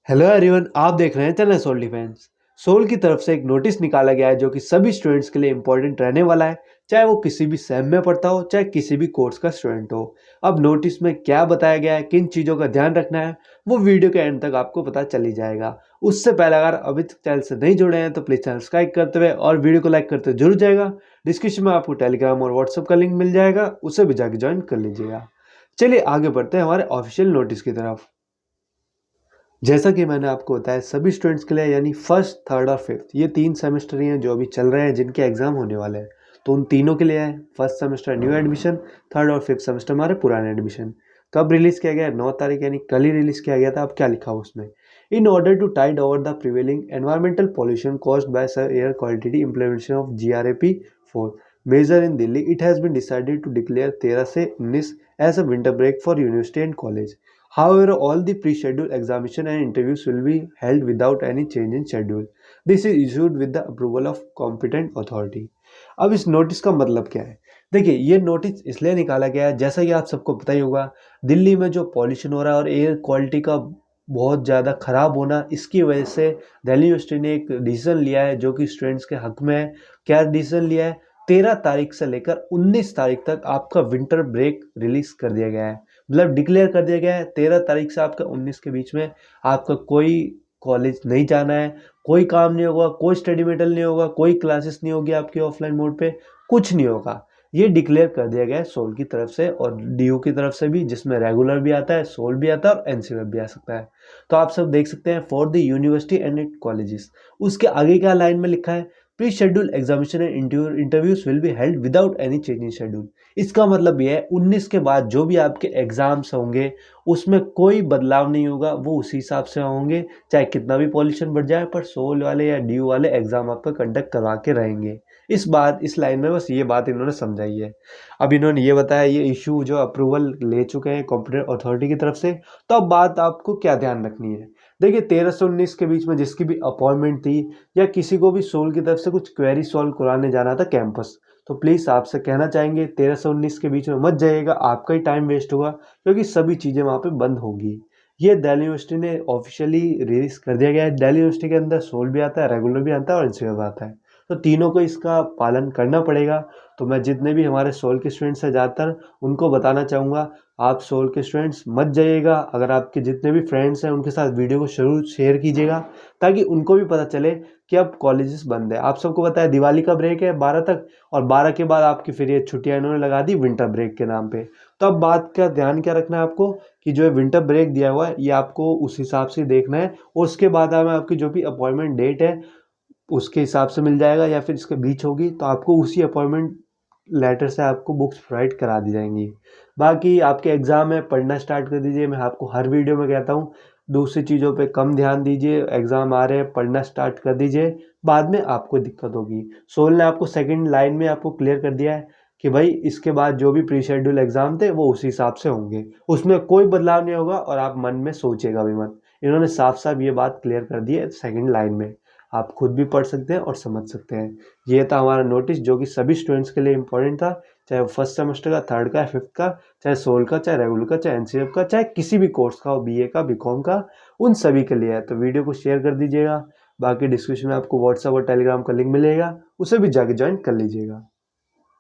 Hello everyone, आप देख रहे हैं चैनल सोल डिफेंस। सोल की तरफ से एक नोटिस निकाला गया है जो कि सभी स्टूडेंट्स के लिए इंपॉर्टेंट रहने वाला है, चाहे वो किसी भी सेम में पढ़ता हो चाहे किसी भी कोर्स का स्टूडेंट हो। अब नोटिस में क्या बताया गया है, किन चीज़ों का ध्यान रखना है, वो वीडियो के एंड तक आपको पता चल ही जाएगा। उससे पहले अगर अभी तक चैनल से नहीं जुड़े हैं तो प्लीज़ चैनल सब्सक्राइब करते हुए और वीडियो को लाइक करते जरूर जाएगा। डिस्क्रिप्शन में आपको टेलीग्राम और व्हाट्सअप का लिंक मिल जाएगा, उसे भी जाके ज्वाइन कर लीजिएगा। चलिए आगे बढ़ते हैं हमारे ऑफिशियल नोटिस की तरफ। जैसा कि मैंने आपको बताया, सभी स्टूडेंट्स के लिए यानी फर्स्ट, थर्ड और फिफ्थ ये 3 सेमेस्टर ही हैं जो अभी चल रहे हैं, जिनके एग्जाम होने वाले हैं। तो उन तीनों के लिए है first semester new admission, third और फिफ्थ सेमेस्टर हमारे पुराने एडमिशन। कब रिलीज किया गया है? 9 तारीख यानी कल ही रिलीज किया गया था। अब क्या लिखा हुआ उसमें? In order to tide over the prevailing environmental pollution caused by air quality implementation of GRAP 4 measure in Delhi, it has been decided to declare 13 से 19 as a winter break for university and college. However, all the pre-scheduled examination and interviews will be held without any change in schedule. This is issued with the approval of competent authority. अब इस notice का मतलब क्या है? देखिए, ये notice इसलिए निकाला गया है, जैसा कि आप सबको पता ही होगा, दिल्ली में जो पॉल्यूशन हो रहा है और एयर क्वालिटी का बहुत ज़्यादा ख़राब होना, इसकी वजह से दिल्ली यूनिवर्सिटी ने एक डिसीजन लिया है जो कि स्टूडेंट्स के हक में है। क्या डिसीजन लिया है? 13 तारीख से लेकर 19 तारीख तक आपका विंटर ब्रेक रिलीज कर दिया गया है। मतलब डिक्लेयर कर दिया गया है 13 तारीख से आपका 19 के बीच में आपका कोई कॉलेज नहीं जाना है, कोई काम नहीं होगा, कोई स्टडी मेटेरियल नहीं होगा, कोई क्लासेस नहीं होगी आपकी ऑफलाइन मोड पे, कुछ नहीं होगा। ये डिक्लेयर कर दिया गया है सोल की तरफ से और DU की तरफ से भी, जिसमें रेगुलर भी आता है, सोल भी आता है और NCF भी आ सकता है। तो आप सब देख सकते हैं for the university and it colleges. उसके आगे क्या लाइन में लिखा है? Pre schedule examination and interviews will be held without any change in schedule. इसका मतलब ये है 19 के बाद जो भी आपके एग्जाम्स होंगे उसमें कोई बदलाव नहीं होगा, वो उसी हिसाब से होंगे, चाहे कितना भी पॉल्यूशन बढ़ जाए, पर सोल वाले या DU वाले एग्जाम आपका कंडक्ट करवा के रहेंगे। इस लाइन में बस ये बात इन्होंने समझाई है। अब इन्होंने ये बताया ये इशू जो अप्रूवल ले चुके हैं कॉम्पिटेंट अथॉरिटी की तरफ से। तो अब बात आपको क्या ध्यान रखनी है? देखिए, 13 से 19 के बीच में जिसकी भी अपॉइंटमेंट थी या किसी को भी सोल की तरफ से कुछ क्वेरी सॉल्व कराने जाना था कैंपस, तो प्लीज़ आपसे कहना चाहेंगे 13 से 19 के बीच में मत जाइएगा, आपका ही टाइम वेस्ट होगा, क्योंकि सभी चीज़ें वहाँ पे बंद होगी। ये दिल्ली यूनिवर्सिटी ने ऑफिशियली रिलीज कर दिया गया है। दिल्ली यूनिवर्सिटी के अंदर सोल भी आता है, रेगुलर भी आता है और NCF भी आता है, तो तीनों को इसका पालन करना पड़ेगा। तो मैं जितने भी हमारे सोल के स्टूडेंट्स हैं ज़्यादातर, उनको बताना चाहूँगा, आप सोल के स्टूडेंट्स मत जाइएगा। अगर आपके जितने भी फ्रेंड्स हैं उनके साथ वीडियो को जरूर शेयर कीजिएगा, ताकि उनको भी पता चले कि अब कॉलेजेस बंद है। आप सबको पता है दिवाली का ब्रेक है 12 तक, और 12 के बाद आपकी फिर ये छुट्टियां इन्होंने लगा दी विंटर ब्रेक के नाम पे। तो अब बात का ध्यान क्या रखना है आपको, कि जो विंटर ब्रेक दिया हुआ है ये आपको उस हिसाब से देखना है, और उसके बाद हमें आपकी जो भी अपॉइंटमेंट डेट है उसके हिसाब से मिल जाएगा, या फिर इसके बीच होगी तो आपको उसी अपॉइंटमेंट लेटर से आपको बुक्स प्रोवाइड करा दी जाएंगी। बाकी आपके एग्ज़ाम है, पढ़ना स्टार्ट कर दीजिए। मैं आपको हर वीडियो में कहता हूँ, दूसरी चीज़ों पे कम ध्यान दीजिए, एग्ज़ाम आ रहे हैं, पढ़ना स्टार्ट कर दीजिए, बाद में आपको दिक्कत होगी। सोल ने आपको सेकंड लाइन में आपको क्लियर कर दिया है कि भाई इसके बाद जो भी प्री शेड्यूल एग्ज़ाम थे वो उसी हिसाब से होंगे, उसमें कोई बदलाव नहीं होगा, और आप मन में सोचिएगा भी मत। इन्होंने साफ साफ ये बात क्लियर कर दी है सेकंड लाइन में, आप खुद भी पढ़ सकते हैं और समझ सकते हैं। ये था हमारा नोटिस जो कि सभी स्टूडेंट्स के लिए इंपॉर्टेंट था, चाहे वो फर्स्ट सेमेस्टर का, थर्ड का, फिफ्थ का, चाहे सोल का, चाहे रेगुलर का, चाहे NCF का, चाहे किसी भी कोर्स का हो, BA का, BCom का, उन सभी के लिए है। तो वीडियो को शेयर कर दीजिएगा। बाकी डिस्क्रिप्शन में आपको व्हाट्सएप और टेलीग्राम का लिंक मिलेगा, उसे भी जाके ज्वाइन कर लीजिएगा।